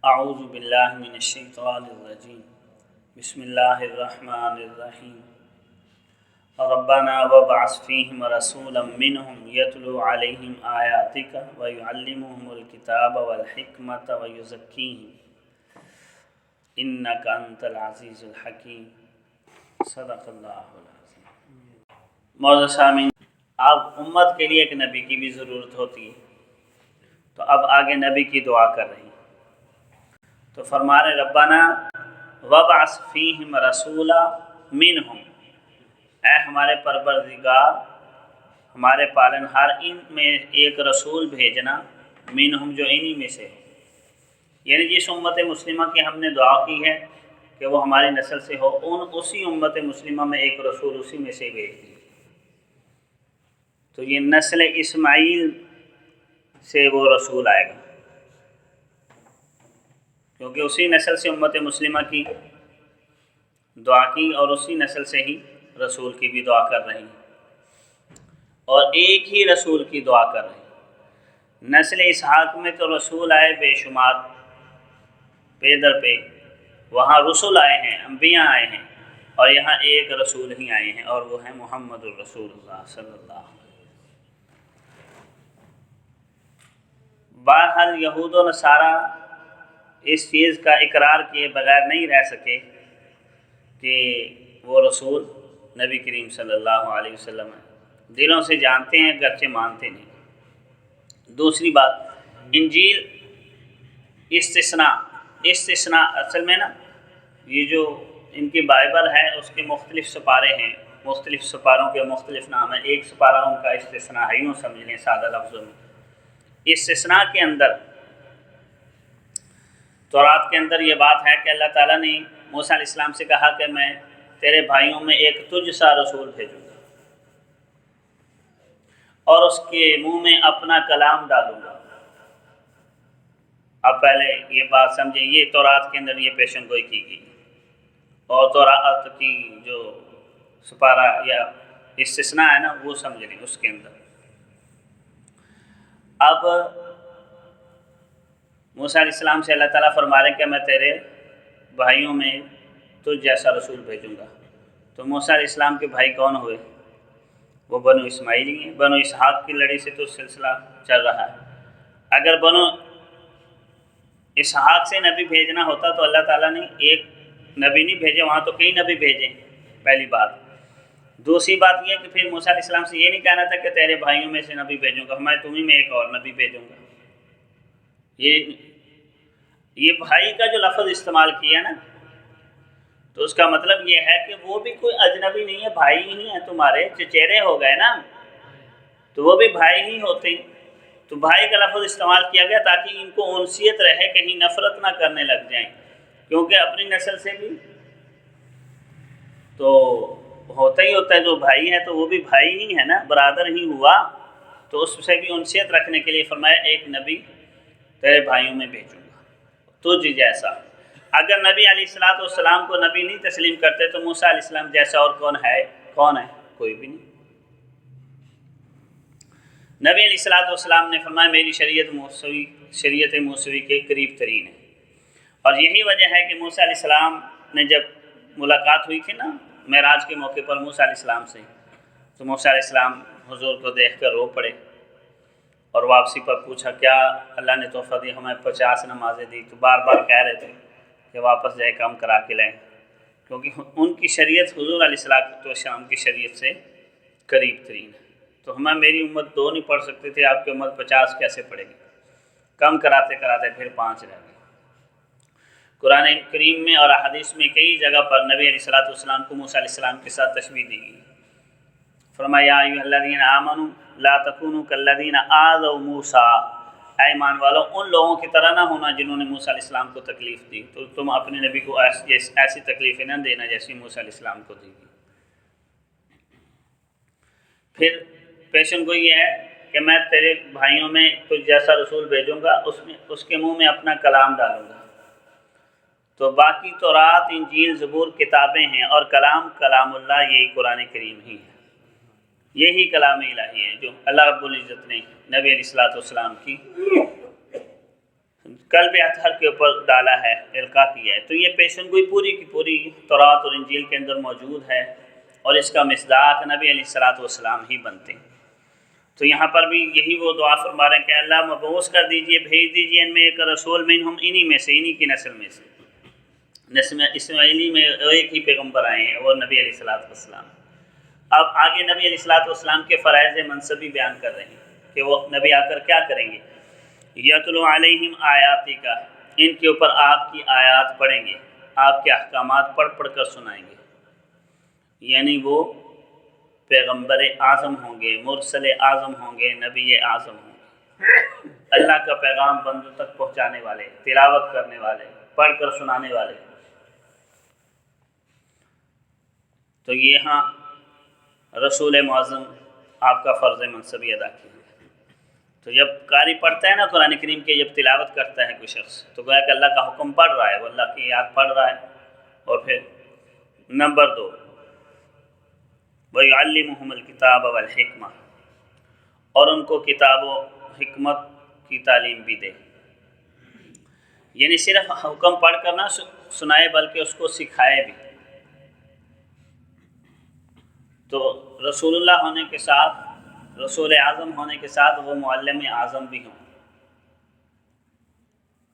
اعوذ باللہ من الشیطان الرجیم بسم اللہ الرحمن الرحیم ربنا وابعث فیہم رسولا منہم یتلو علیہم آیاتک ویعلمہم الکتاب والحکمت ویزکیہم انک انت العزیز الحکیم صدق اللہ العظیم۔ معزز سامعین، اب امت کے لیے ایک نبی کی بھی ضرورت ہوتی ہے، تو اب آگے نبی کی دعا کر رہی ہیں، تو فرما رہے ربنا وابعث فیہم رسولا منہم، اے ہمارے پروردگار، ہمارے پالنہار، ان میں ایک رسول بھیجنا، منہم جو انہی میں سے، یعنی جس امت مسلمہ کی ہم نے دعا کی ہے کہ وہ ہماری نسل سے ہو، اسی امت مسلمہ میں ایک رسول اسی میں سے بھیج دی۔ تو یہ نسل اسماعیل سے وہ رسول آئے گا، کیونکہ اسی نسل سے امت مسلمہ کی دعا کی اور اسی نسل سے ہی رسول کی بھی دعا کر رہی ہیں، اور ایک ہی رسول کی دعا کر رہی ہیں۔ نسل اسحاق میں تو رسول آئے بے شمار، پے در پے، وہاں رسول آئے ہیں، انبیاء آئے ہیں، اور یہاں ایک رسول ہی آئے ہیں، اور وہ ہیں محمد الرسول اللہ صلی اللہ علیہ وسلم۔ بہرحال یہود و نصارہ اس چیز کا اقرار کیے بغیر نہیں رہ سکے کہ وہ رسول نبی کریم صلی اللہ علیہ وسلم ہے، دلوں سے جانتے ہیں گرچہ مانتے نہیں۔ دوسری بات، انجیل استثناء اصل میں یہ جو ان کی بائبل ہے اس کے مختلف سپارے ہیں، مختلف سپاروں کے مختلف نام ہیں، ایک سپارہ ان کا استثناء ہے، یوں سمجھ لیں سادہ لفظوں میں۔ استثناء کے اندر، تورات کے اندر یہ بات ہے کہ اللہ تعالیٰ نے موسیٰ علیہ السلام سے کہا کہ میں تیرے بھائیوں میں ایک تجھ سا رسول بھیجوں گا اور اس کے منہ میں اپنا کلام ڈالوں گا۔ اب پہلے یہ بات سمجھیں، یہ تورات کے اندر یہ پیشن گوئی کی گئی، اور تورات کی جو سپارہ یا استثناء ہے نا وہ سمجھ لیں اس کے اندر۔ اب موسیٰ علیہ السلام سے اللہ تعالیٰ فرما رہے ہیں کہ میں تیرے بھائیوں میں تجھ جیسا رسول بھیجوں گا۔ تو موسیٰ علیہ السلام کے بھائی کون ہوئے؟ وہ بنو اسماعیل ہی ہیں، بنو اسحاق کی لڑی سے تو سلسلہ چل رہا ہے۔ اگر بنو اسحاق سے نبی بھیجنا ہوتا تو اللہ تعالیٰ نے ایک نبی نہیں بھیجے، وہاں تو کئی نبی بھیجے، پہلی بات۔ دوسری بات یہ کہ پھر موسیٰ علیہ السلام سے یہ نہیں کہنا تھا کہ تیرے بھائیوں میں سے نبی بھیجوں گا، میں تمہیں میں ایک اور نبی بھیجوں گا۔ یہ بھائی کا جو لفظ استعمال کیا نا، تو اس کا مطلب یہ ہے کہ وہ بھی کوئی اجنبی نہیں ہے، بھائی ہی ہیں تمہارے، چچیرے ہو گئے نا، تو وہ بھی بھائی ہی ہوتے۔ تو بھائی کا لفظ استعمال کیا گیا تاکہ ان کو انسیت رہے، کہیں نفرت نہ کرنے لگ جائیں، کیونکہ اپنی نسل سے بھی تو ہوتا ہی ہوتا ہے، جو بھائی ہے تو وہ بھی بھائی ہی ہے نا، برادر ہی ہوا، تو اس سے بھی انسیت رکھنے کے لیے فرمایا ایک نبی تیرے بھائیوں میں بھیجوں گا تجھ جیسا۔ اگر نبی علیہ السلام کو نبی نہیں تسلیم کرتے تو موسیٰ علیہ السلام جیسا اور کون ہے؟ کوئی بھی نہیں۔ نبی علیہ السلام نے فرمایا میری شریعت موسوی کے قریب ترین ہے، اور یہی وجہ ہے کہ موسیٰ علیہ السلام نے جب ملاقات ہوئی تھی نا معراج کے موقع پر موسیٰ علیہ السلام سے، تو موسیٰ علیہ السلام حضور کو دیکھ کر رو پڑے، اور واپسی پر پوچھا کیا اللہ نے تحفہ دی؟ ہمیں 50 نمازیں دی، تو بار بار کہہ رہے تھے کہ واپس جائے کم کرا کے لیں، کیونکہ ان کی شریعت حضور علیہ السلام کی شریعت سے قریب ترین ہے۔ تو میری امت 2 نہیں پڑھ سکتے تھے، آپ کی امت 50 کیسے پڑھے گی؟ کم کراتے کراتے پھر 5 رہ گئے۔ قرآن کریم میں اور احادیث میں کئی جگہ پر نبی علیہ السلام کو موسیٰ علیہ السلام کے ساتھ تشبیہ دی گئی۔ فرمایا یا ایھا الذین آمنوا لا تکونوا کالذین آذوا موسیٰ، اے ایمان والو ان لوگوں کی طرح نہ ہونا جنہوں نے موسیٰ علیہ السلام کو تکلیف دی، تو تم اپنے نبی کو ایسی تکلیفیں نہ دینا جیسی موسیٰ علیہ السلام کو دی گئی۔ پھر پیشن گوئی یہ ہے کہ میں تیرے بھائیوں میں کچھ جیسا رسول بھیجوں گا، اس کے منہ میں اپنا کلام ڈالوں گا۔ تو باقی تورات، انجیل، زبور کتابیں ہیں، اور کلام اللہ یہی قرآن کریم ہی ہے، یہی کلام الہی ہے جو اللہ رب العزت نے نبی علیہ السلام کی قلب اطہر کے اوپر ڈالا ہے، القاء کیا ہے۔ تو یہ پیشن گوئی پوری کی پوری تورات اور انجیل کے اندر موجود ہے، اور اس کا مصداق نبی علیہ الصلوۃ والسلام ہی بنتے ہیں۔ تو یہاں پر بھی یہی وہ دعا فرما رہے ہیں کہ اللہ مبعوث کر دیجئے، بھیج دیجئے ان میں ایک رسول منہم، انہی میں سے، انہی کی نسل میں سے، نسل اسماعیلی میں ایک ہی پیغمبر آئے ہیں، وہ نبی علیہ الصلوۃ والسلام۔ اب آگے نبی علیہ الصلوۃ والسلام کے فرائض منصبی بیان کر رہے ہیں کہ وہ نبی آ کر کیا کریں گے۔ یتلو علیہم آیاتی کا، ان کے اوپر آپ کی آیات پڑھیں گے، آپ کے احکامات پڑھ پڑھ کر سنائیں گے، یعنی وہ پیغمبر اعظم ہوں گے، مرسل اعظم ہوں گے، نبی اعظم ہوں گے، اللہ کا پیغام بندوں تک پہنچانے والے، تلاوت کرنے والے، پڑھ کر سنانے والے۔ تو یہاں رسول معظم آپ کا فرض منصبی ادا کیا۔ تو جب قاری پڑھتا ہے نا قرآن کریم کے، جب تلاوت کرتا ہے کوئی شخص، تو گویا کہ اللہ کا حکم پڑھ رہا ہے، وہ اللہ کی یاد پڑھ رہا ہے۔ اور پھر نمبر 2، وَيُعَلِّمُهُمُ الْكِتَابَ وَالْحِكْمَةَ، اور ان کو کتاب و حکمت کی تعلیم بھی دے، یعنی صرف حکم پڑھ کر نہ سنائے بلکہ اس کو سکھائے بھی۔ تو رسول اللہ ہونے کے ساتھ، رسول اعظم ہونے کے ساتھ وہ معلم اعظم بھی ہوں۔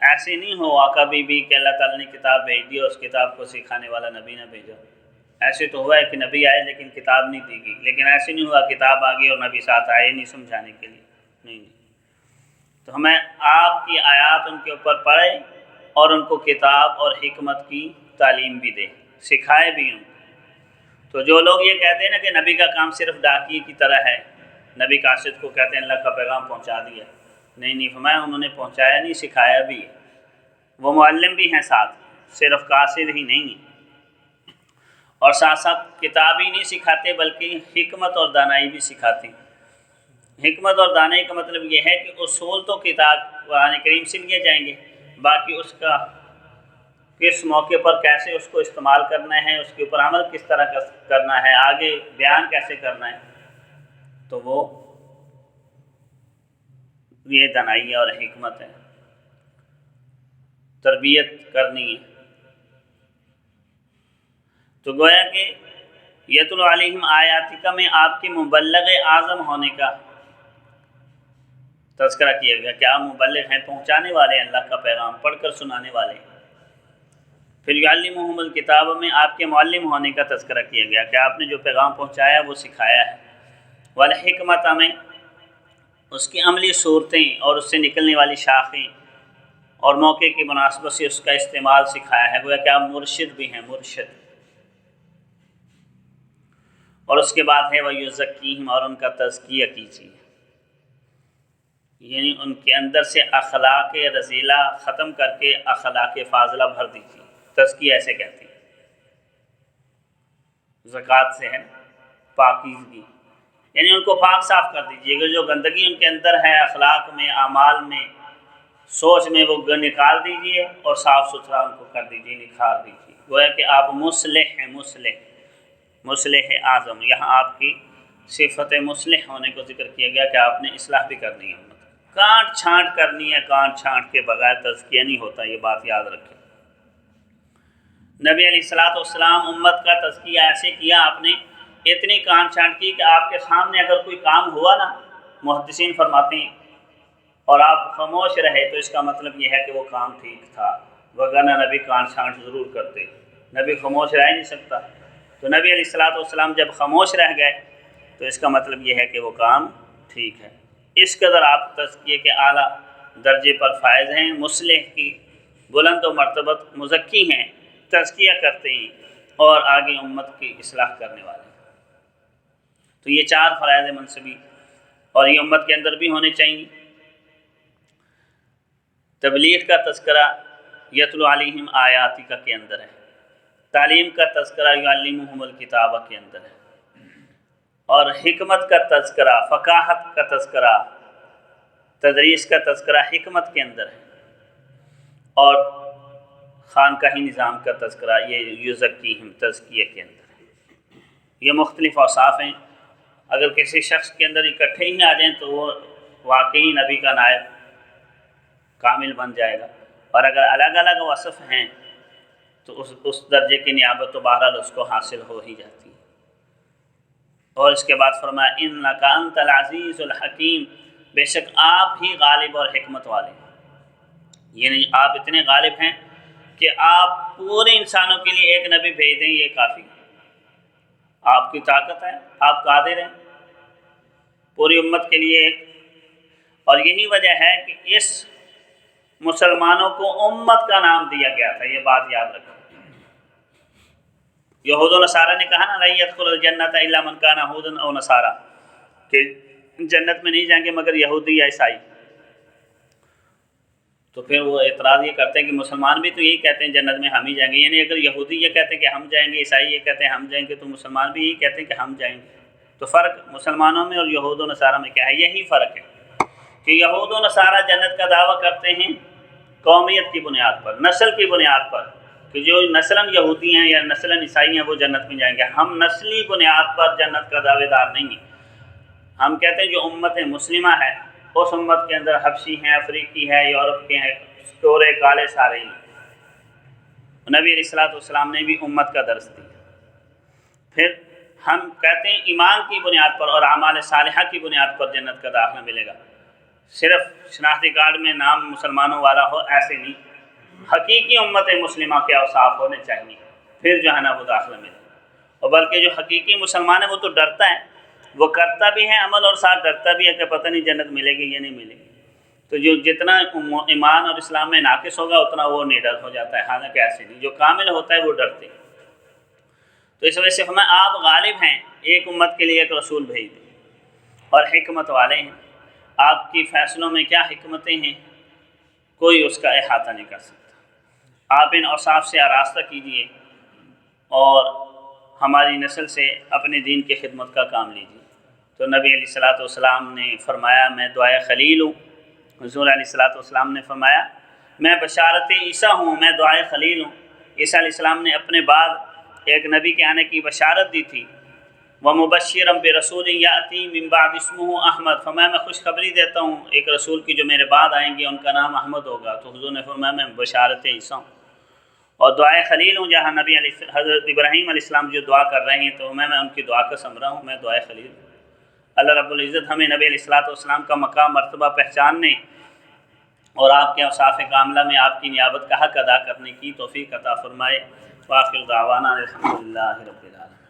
ایسے نہیں ہوا کبھی بھی کہ اللہ تعالیٰ نے کتاب بھیج دی اور اس کتاب کو سکھانے والا نبی نہ بھیجا۔ ایسے تو ہوا ہے کہ نبی آئے لیکن کتاب نہیں دی گئی، لیکن ایسے نہیں ہوا کتاب آ گئی اور نبی ساتھ آئے نہیں سمجھانے کے لیے، نہیں۔ تو ہمیں آپ کی آیات ان کے اوپر پڑھے اور ان کو کتاب اور حکمت کی تعلیم بھی دے، سکھائے بھی ہوں۔ تو جو لوگ یہ کہتے ہیں نا کہ نبی کا کام صرف ڈاکیے کی طرح ہے، نبی قاصد کو کہتے ہیں اللہ کا پیغام پہنچا دیا، نہیں فرمایا انہوں نے پہنچایا نہیں، سکھایا بھی ہے۔ وہ معلم بھی ہیں ساتھ، صرف قاصد ہی نہیں ہیں، اور ساتھ ساتھ کتاب ہی نہیں سکھاتے بلکہ حکمت اور دانائی بھی سکھاتے ہیں۔ حکمت اور دانائی کا مطلب یہ ہے کہ اصول تو کتاب قرآن کریم سے لیے جائیں گے، باقی اس کا کس موقع پر کیسے اس کو استعمال کرنا ہے، اس کے اوپر عمل کس طرح کرنا ہے، آگے بیان کیسے کرنا ہے، تو وہ یہ دانائی اور حکمت ہے، تربیت کرنی ہے۔ تو گویا کہ یتلو علیہم آیاتک میں آپ کے مبلغ اعظم ہونے کا تذکرہ کیا گیا کہ آپ مبلغ ہیں، پہنچانے والے ہیں اللہ کا پیغام، پڑھ کر سنانے والے ہیں۔ پھر یعلمہم الکتاب میں آپ کے معلم ہونے کا تذکرہ کیا گیا کہ آپ نے جو پیغام پہنچایا وہ سکھایا ہے۔ والحکمت میں اس کی عملی صورتیں اور اس سے نکلنے والی شاخیں اور موقع کی مناسبت سے اس کا استعمال سکھایا ہے، گویا کہ آپ مرشد بھی ہیں، مرشد۔ اور اس کے بعد ہے وَيُزَكِّيهِمْ، اور ان کا تزکیہ کیجیے، یعنی ان کے اندر سے اخلاق رذیلہ ختم کر کے اخلاق فاضلہ بھر دیجیے۔ تزکیہ ایسے کہتے ہیں، زکوٰۃ سے ہے پاکیزگی، یعنی ان کو پاک صاف کر دیجیے گا، جو گندگی ان کے اندر ہے اخلاق میں، اعمال میں، سوچ میں، وہ نکال دیجیے اور صاف ستھرا ان کو کر دیجیے، نکھار دیجیے۔ گویا کہ آپ مصلح ہیں، مصلح اعظم۔ یہاں آپ کی صفت مصلح ہونے کو ذکر کیا گیا کہ آپ نے اصلاح بھی کرنی ہے، کانٹ چھانٹ کرنی ہے، کانٹ چھانٹ کے بغیر تزکیہ نہیں ہوتا، یہ بات یاد رکھیں۔ نبی علیہ الصلوۃ والسلام امت کا تزکیہ ایسے کیا، آپ نے اتنی کانٹ چھانٹ کی کہ آپ کے سامنے اگر کوئی کام ہوا نا، محدثین فرماتے ہیں، اور آپ خاموش رہے تو اس کا مطلب یہ ہے کہ وہ کام ٹھیک تھا، وگرنہ نبی کانٹ چھانٹ ضرور کرتے، نبی خاموش رہ نہیں سکتا۔ تو نبی علیہ الصلوۃ والسلام جب خاموش رہ گئے تو اس کا مطلب یہ ہے کہ وہ کام ٹھیک ہے۔ اس قدر آپ تزکیے کے اعلیٰ درجے پر فائز ہیں، مصلح کی بلند و مرتبت مزکی ہیں، تزکیہ کرتے ہیں اور آگے امت کی اصلاح کرنے والے ہیں۔ تو یہ 4 فرائض منصبی، اور یہ امت کے اندر بھی ہونے چاہیے۔ تبلیغ کا تذکرہ یتلو علیہم آیاتک کے اندر ہے، تعلیم کا تذکرہ یعلمہم الکتاب کے اندر ہے، اور حکمت کا تذکرہ، فقاہت کا تذکرہ، تدریس کا تذکرہ حکمت کے اندر ہے، اور خانقاہی نظام کا تذکرہ یہ یزکیہم تزکیہ کے اندر ہے۔ یہ مختلف اوصاف ہیں، اگر کسی شخص کے اندر اکٹھے ہی آ جائیں تو وہ واقعی نبی کا نائب کامل بن جائے گا، اور اگر الگ الگ وصف ہیں تو اس درجے کی نیابت تو بہرحال اس کو حاصل ہو ہی جاتی ہے۔ اور اس کے بعد فرمایا انک انت العزیز الحکیم، بے شک آپ ہی غالب اور حکمت والے ہیں، یعنی آپ اتنے غالب ہیں کہ آپ پورے انسانوں کے لیے ایک نبی بھیج دیں یہ کافی، آپ کی طاقت ہے، آپ قادر ہیں پوری امت کے لیے ایک۔ اور یہی وجہ ہے کہ اس مسلمانوں کو امت کا نام دیا گیا تھا، یہ بات یاد رکھیں۔ یہود و نصارہ نے کہا نا لن يدخل الجنۃ الا من کان یہودا او نصارا، کہ جنت میں نہیں جائیں گے مگر یہودی یا عیسائی۔ تو پھر وہ اعتراض یہ کرتے ہیں کہ مسلمان بھی تو یہی کہتے ہیں جنت میں ہم ہی جائیں گے، یعنی اگر یہودی یہ کہتے ہیں کہ ہم جائیں گے، عیسائی یہ کہتے ہیں ہم جائیں گے، تو مسلمان بھی یہی کہتے ہیں کہ ہم جائیں گے۔ تو فرق مسلمانوں میں اور یہود و نصارہ میں کیا ہے؟ یہی فرق ہے کہ یہود و نصارہ جنت کا دعویٰ کرتے ہیں قومیت کی بنیاد پر، نسل کی بنیاد پر، کہ جو نسلاً یہودی ہیں یا نسلاً عیسائی ہیں وہ جنت میں جائیں گے۔ ہم نسلی بنیاد پر جنت کا دعوے دار نہیں ہیں، ہم کہتے ہیں جو امت مسلمہ ہے اس امت کے اندر حبشی ہیں، افریقی ہے، یورپ کے ہیں، گورے کالے سارے ہیں۔ نبی علیہ السلام نے بھی امت کا درس دیا۔ پھر ہم کہتے ہیں ایمان کی بنیاد پر اور اعمال صالحہ کی بنیاد پر جنت کا داخلہ ملے گا، صرف شناختی کارڈ میں نام مسلمانوں والا ہو ایسے نہیں، حقیقی امت مسلمہ کے اوصاف ہونے چاہیے، پھر جو ہے نا وہ داخلہ ملے گا۔ اور بلکہ جو حقیقی مسلمان ہے وہ تو ڈرتا ہے، وہ کرتا بھی ہے عمل اور ساتھ ڈرتا بھی ہے کہ پتہ نہیں جنت ملے گی یا نہیں ملے گی۔ تو جو جتنا ایمان اور اسلام میں ناقص ہوگا اتنا وہ نڈر ہو جاتا ہے، حالانکہ ایسے نہیں، جو کامل ہوتا ہے وہ ڈرتے ہیں۔ تو اس وجہ سے ہمیں آپ غالب ہیں، ایک امت کے لیے ایک رسول بھیج دیں، اور حکمت والے ہیں، آپ کی فیصلوں میں کیا حکمتیں ہیں کوئی اس کا احاطہ نہیں کر سکتا۔ آپ ان اوصاف سے آراستہ کیجئے اور ہماری نسل سے اپنے دین کی خدمت کا کام لیجیے۔ تو نبی علیہ السلام نے فرمایا میں دعائے خلیل ہوں، حضور علیہ السلام نے فرمایا میں بشارت عیسیٰ ہوں، میں دعائے خلیل ہوں۔ عیسیٰ علیہ السلام نے اپنے بعد ایک نبی کے آنے کی بشارت دی تھی، وَمُبَشِّرًا بِرَسُولٍ يَأْتِي مِن بَعْدِ اسْمُهُ احمد، فرمایا میں خوشخبری دیتا ہوں ایک رسول کی جو میرے بعد آئیں گے ان کا نام احمد ہوگا۔ تو حضور نے فرمایا میں بشارت عیسیٰ ہوں اور دعائے خلیل ہوں، جہاں نبی حضرت ابراہیم علیہ السلام جو دعا کر رہے ہیں تو میں ان کی دعا کا ثمرہ ہوں، میں دعائے خلیل ہوں۔ اللہ رب العزت ہمیں نبی علیہ السلام کا مقام مرتبہ پہچاننے اور آپ کے اوصاف کاملہ میں آپ کی نیابت کا حق ادا کرنے کی توفیق عطا فرمائے۔ وآخر دعوانا الحمدللہ رب العالمین۔